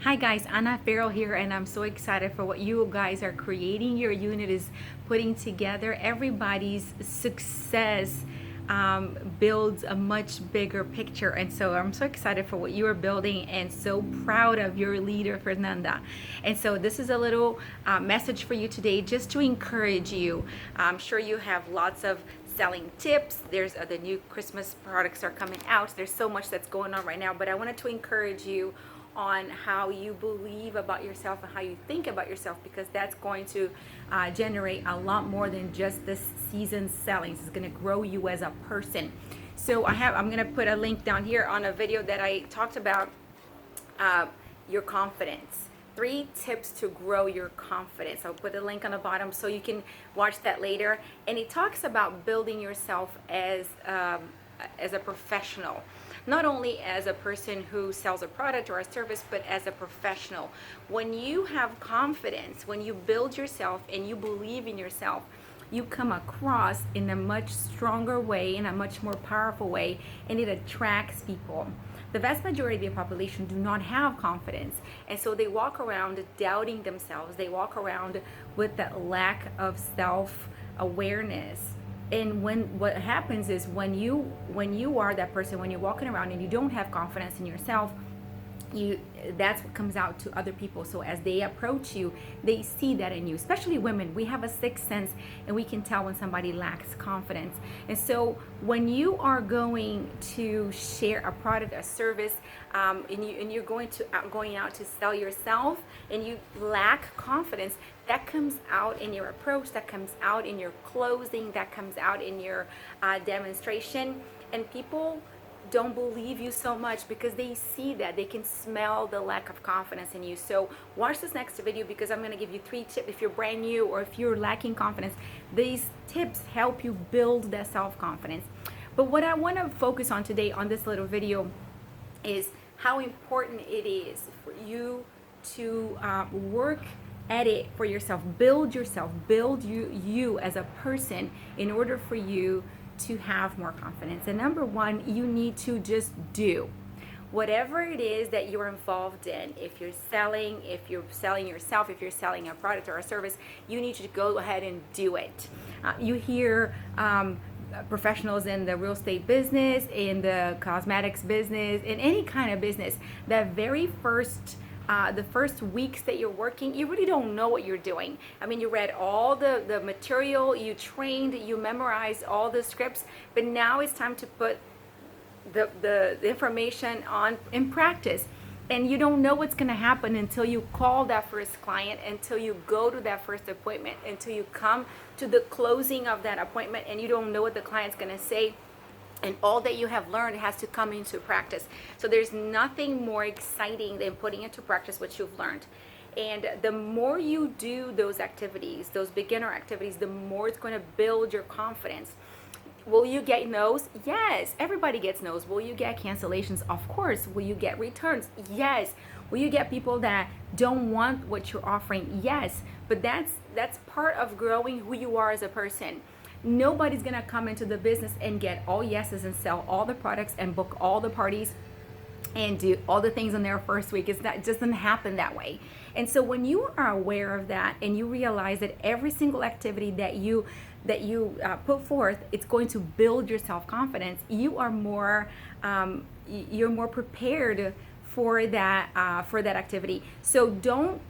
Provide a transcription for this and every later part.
Hi guys, Anna Farrell here, and I'm so excited for what you guys are creating. Your unit is putting together. Everybody's success builds a much bigger picture, and so I'm so excited for what you are building and so proud of your leader, Fernanda. And so this is a little message for you today just to encourage you. I'm sure you have lots of selling tips. There's the new Christmas products are coming out. There's so much that's going on right now, but I wanted to encourage you on how you believe about yourself and how you think about yourself, because that's going to generate a lot more than just this season's sellings. It's going to grow you as a person. So I'm going to put a link down here on a video that I talked about your confidence. 3 tips to grow your confidence. I'll put a link on the bottom so you can watch that later. And it talks about building yourself as a professional, not only as a person who sells a product or a service, but as a professional. When you have confidence, when you build yourself and you believe in yourself, you come across in a much stronger way, in a much more powerful way, and it attracts people. The vast majority of the population do not have confidence, and so they walk around doubting themselves. They walk around with that lack of self-awareness. And what happens is when you are that person, when you're walking around and you don't have confidence in yourself, that's what comes out to other people. So as they approach you, they see that in you. Especially women, we have a sixth sense, and we can tell when somebody lacks confidence. And so when you are going to share a product, a service, and you're going out to sell yourself, and you lack confidence, that comes out in your approach, that comes out in your closing, that comes out in your demonstration, and people don't believe you so much because they see that, they can smell the lack of confidence in you. So watch this next video, because I'm going to give you 3 tips. If you're brand new or if you're lacking confidence, these tips help you build that self-confidence. But what I want to focus on today on this little video is how important it is for you to work at it for yourself, build you as a person in order for you to have more confidence. And number 1, you need to just do whatever it is that you're involved in. If you're selling yourself, if you're selling a product or a service, you need to go ahead and do it. You hear professionals in the real estate business, in the cosmetics business, in any kind of business, that very first the first weeks that you're working, you really don't know what you're doing. I mean, you read all the material, you trained, you memorized all the scripts, but now it's time to put the information on in practice. And you don't know what's going to happen until you call that first client, until you go to that first appointment, until you come to the closing of that appointment, and you don't know what the client's going to say. And all that you have learned has to come into practice. So there's nothing more exciting than putting into practice what you've learned. And the more you do those activities, those beginner activities, the more it's going to build your confidence. Will you get no's? Yes, everybody gets no's. Will you get cancellations? Of course. Will you get returns? Yes. Will you get people that don't want what you're offering? Yes. But that's part of growing who you are as a person. Nobody's gonna come into the business and get all yeses and sell all the products and book all the parties and do all the things in their first week. It doesn't happen that way. And so when you are aware of that and you realize that every single activity that you put forth, it's going to build your self-confidence, you're more prepared for that activity. So don't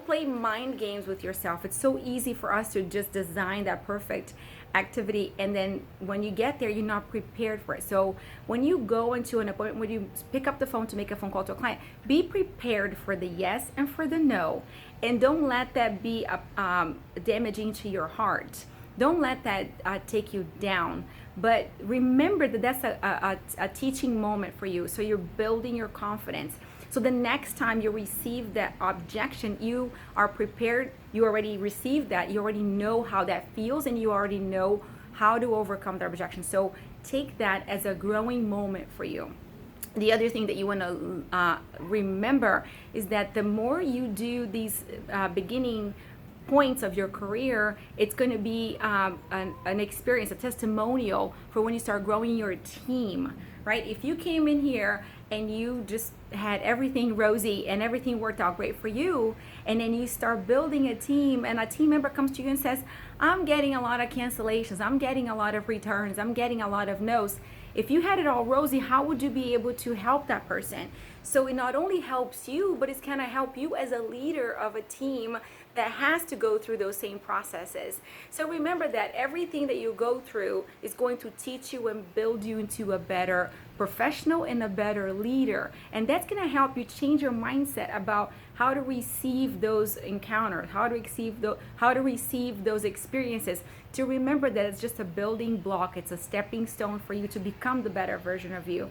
play mind games with yourself. It's so easy for us to just design that perfect activity, and then when you get there, you're not prepared for it. So when you go into an appointment, when you pick up the phone to make a phone call to a client, be prepared for the yes and for the no, and don't let that be damaging to your heart. Don't let that take you down. But remember that that's a teaching moment for you. So you're building your confidence. So the next time you receive that objection, you are prepared. You already received that. You already know how that feels, and you already know how to overcome the objection. So take that as a growing moment for you. The other thing that you want to remember is that the more you do these beginning points of your career, it's going to be an experience, a testimonial for when you start growing your team. right? If you came in here and you just had everything rosy and everything worked out great for you, and then you start building a team and a team member comes to you and says, I'm getting a lot of cancellations, I'm getting a lot of returns, I'm getting a lot of no's. If you had it all rosy, how would you be able to help that person? So it not only helps you, but it's going to help you as a leader of a team that has to go through those same processes. So remember that everything that you go through is going to teach you and build you into a better professional and a better leader. And that's going to help you change your mindset about how to receive those encounters, how to receive those experiences, to remember that it's just a building block, it's a stepping stone for you to become the better version of you.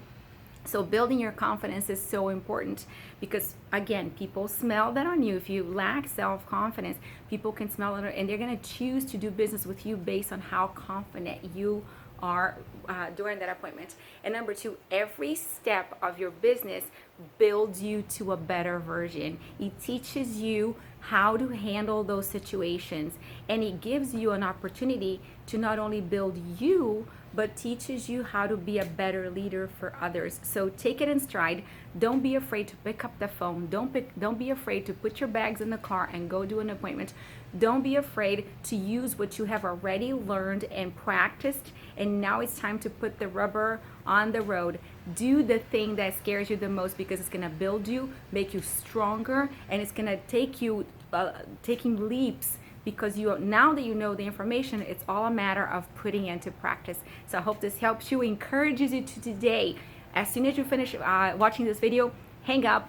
So building your confidence is so important because, again, people smell that on you. If you lack self-confidence, people can smell it and they're going to choose to do business with you based on how confident you are during that appointment. And number two, every step of your business builds you to a better version. It teaches you how to handle those situations, and it gives you an opportunity to not only build you, but teaches you how to be a better leader for others. So take it in stride. Don't be afraid to pick up the phone. Don't be afraid to put your bags in the car and go do an appointment. Don't be afraid to use what you have already learned and practiced, and now it's time to put the rubber on the road. Do the thing that scares you the most, because it's going to build you, make you stronger, and it's going to take you taking leaps, because now that you know the information, it's all a matter of putting it into practice. So I hope this helps you, encourages you to today. As soon as you finish watching this video, hang up,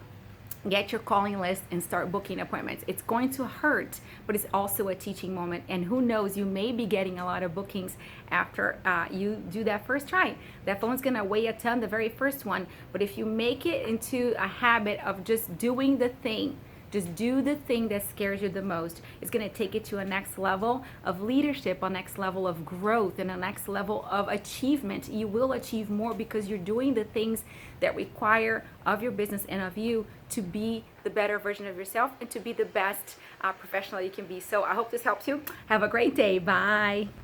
get your calling list, and start booking appointments. It's going to hurt, but it's also a teaching moment. And who knows, you may be getting a lot of bookings after you do that first try. That phone's gonna weigh a ton, the very first one. But if you make it into a habit of just doing the thing, just do the thing that scares you the most, it's going to take it to a next level of leadership, a next level of growth, and a next level of achievement. You will achieve more because you're doing the things that require of your business and of you to be the better version of yourself and to be the best professional you can be. So I hope this helps you. Have a great day. Bye.